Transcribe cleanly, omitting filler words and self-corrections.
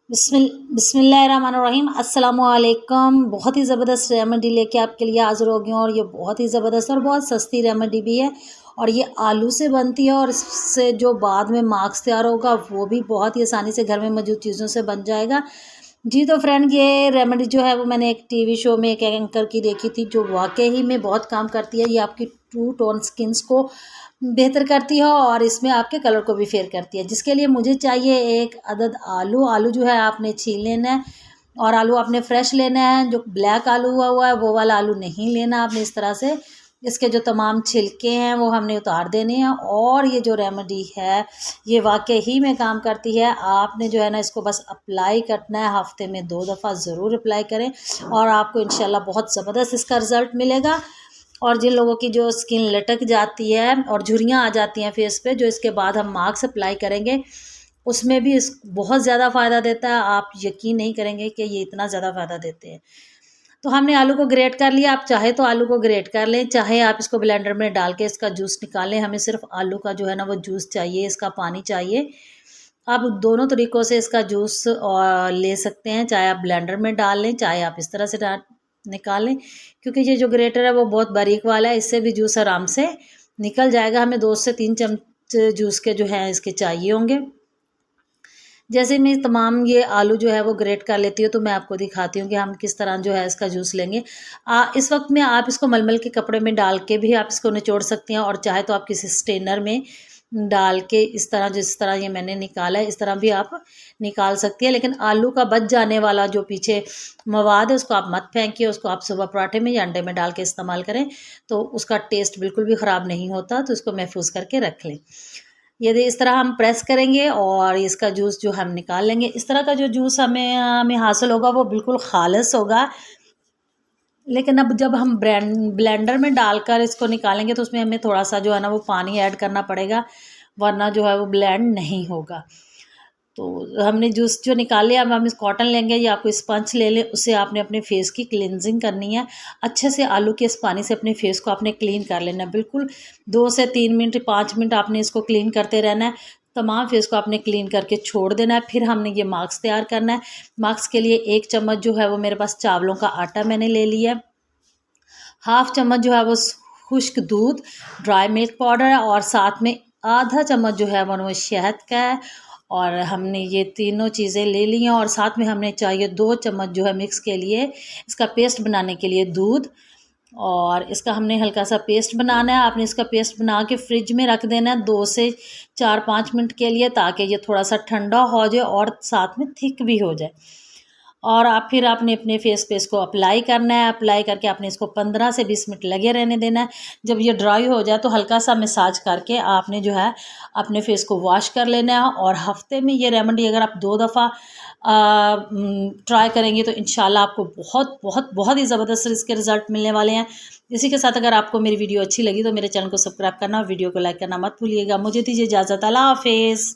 बिस्मिल्लाहिर्रहमानिर्रहीम अस्सलाम वालेकुम। बहुत ही ज़बरदस्त रेमेडी लेके आपके लिए हाज़िर हो गई हूँ और ये बहुत ही ज़बरदस्त और बहुत सस्ती रेमेडी भी है और ये आलू से बनती है और इससे जो बाद में मार्क्स तैयार होगा वो भी बहुत ही आसानी से घर में मौजूद चीज़ों से बन जाएगा। जी तो फ्रेंड, ये रेमेडी जो है वो मैंने एक टीवी शो में एक एंकर की देखी थी जो वाकई में बहुत काम करती है। ये आपकी टू टोन स्किन्स को बेहतर करती है और इसमें आपके कलर को भी फेयर करती है। जिसके लिए मुझे चाहिए एक अदद आलू। आलू जो है आपने छील लेना है और आलू आपने फ्रेश लेना है। जो ब्लैक आलू हुआ है वो वाला आलू नहीं लेना आपने। इस तरह से इसके जो तमाम छिलके हैं वो हमने उतार देने हैं। और ये जो रेमेडी है ये वाकई ही में काम करती है। आपने जो है ना इसको बस अप्लाई करना है, हफ्ते में 2 दफ़ा ज़रूर अप्लाई करें और आपको इंशाल्लाह बहुत ज़बरदस्त इसका रिज़ल्ट मिलेगा। और जिन लोगों की जो स्किन लटक जाती है और झुर्रियाँ आ जाती हैं फेस पे, जो इसके बाद हम मास्क अप्लाई करेंगे उसमें भी इस बहुत ज़्यादा फ़ायदा देता है। आप यकीन नहीं करेंगे कि ये इतना ज़्यादा फ़ायदा देते हैं। तो हमने आलू को ग्रेट कर लिया। आप चाहे तो आलू को ग्रेट कर लें, चाहे आप इसको ब्लेंडर में डाल के इसका जूस निकालें। हमें सिर्फ आलू का जो है ना वो जूस चाहिए, इसका पानी चाहिए। आप दोनों तरीक़ों से इसका जूस ले सकते हैं, चाहे आप ब्लेंडर में डाल लें, चाहे आप इस तरह से निकाल लें। क्योंकि ये जो ग्रेटर है वो बहुत बारीक वाला है, इससे भी जूस आराम से निकल जाएगा। हमें 2 से 3 चम्मच जूस के जो हैं इसके चाहिए होंगे। जैसे मैं तमाम ये आलू जो है वो ग्रेट कर लेती हूँ तो मैं आपको दिखाती हूँ कि हम किस तरह जो है इसका जूस लेंगे। इस वक्त में आप इसको मलमल के कपड़े में डाल के भी आप इसको निचोड़ सकती हैं और चाहे तो आप किसी स्ट्रेनर में डाल के इस तरह, जिस तरह ये मैंने निकाला है इस तरह भी आप निकाल सकती है। लेकिन आलू का बच जाने वाला जो पीछे मवाद है उसको आप मत फेंकिए, उसको आप सुबह पराठे में या अंडे में डाल के इस्तेमाल करें तो उसका टेस्ट बिल्कुल भी ख़राब नहीं होता। तो इसको महफूज करके रख लें। यदि इस तरह हम प्रेस करेंगे और इसका जूस जो हम निकाल लेंगे, इस तरह का जो जूस हमें हासिल होगा वो बिल्कुल खालिस होगा। लेकिन अब जब हम ब्लेंडर में डालकर इसको निकालेंगे तो उसमें हमें थोड़ा सा जो है ना वो पानी ऐड करना पड़ेगा, वरना जो है वो ब्लेंड नहीं होगा। तो हमने जूस जो निकाल लिया, अब हम इस कॉटन लेंगे या कोई स्पंज ले लें, उससे आपने अपने फेस की क्लिनजिंग करनी है। अच्छे से आलू के इस पानी से अपने फेस को आपने क्लीन कर लेना है। बिल्कुल 2 से 3 मिनट 5 मिनट आपने इसको क्लीन करते रहना है। तमाम फेस को आपने क्लीन करके छोड़ देना है। फिर हमने ये मास्क तैयार करना है। मास्क के लिए 1 चम्मच जो है वो मेरे पास चावलों का आटा मैंने ले लिया है। हाफ चम्मच जो है वो खुश्क दूध, ड्राई मिल्क पाउडर है और साथ में आधा चम्मच जो है वो शहद का है। और हमने ये तीनों चीज़ें ले ली हैं और साथ में हमने चाहिए 2 चम्मच जो है मिक्स के लिए, इसका पेस्ट बनाने के लिए दूध। और इसका हमने हल्का सा पेस्ट बनाना है। आपने इसका पेस्ट बना के फ्रिज में रख देना है 2 से 4-5 मिनट के लिए, ताकि ये थोड़ा सा ठंडा हो जाए और साथ में थिक भी हो जाए। और आप फिर आपने अपने फेस पे इसको अप्लाई करना है। अप्लाई करके आपने इसको 15 से 20 मिनट लगे रहने देना है। जब ये ड्राई हो जाए तो हल्का सा मसाज करके आपने जो है अपने फेस को वॉश कर लेना है। और हफ्ते में ये रेमेडी अगर आप 2 दफ़ा ट्राई करेंगे तो इंशाल्लाह आपको बहुत बहुत बहुत ही ज़बरदस्त इसके रिज़ल्ट मिलने वाले हैं। इसी के साथ अगर आपको मेरी वीडियो अच्छी लगी तो मेरे चैनल को सब्सक्राइब करना और वीडियो को लाइक करना मत भूलिएगा। मुझे दीजिए इजाज़त। अल्लाह हाफ़िज़।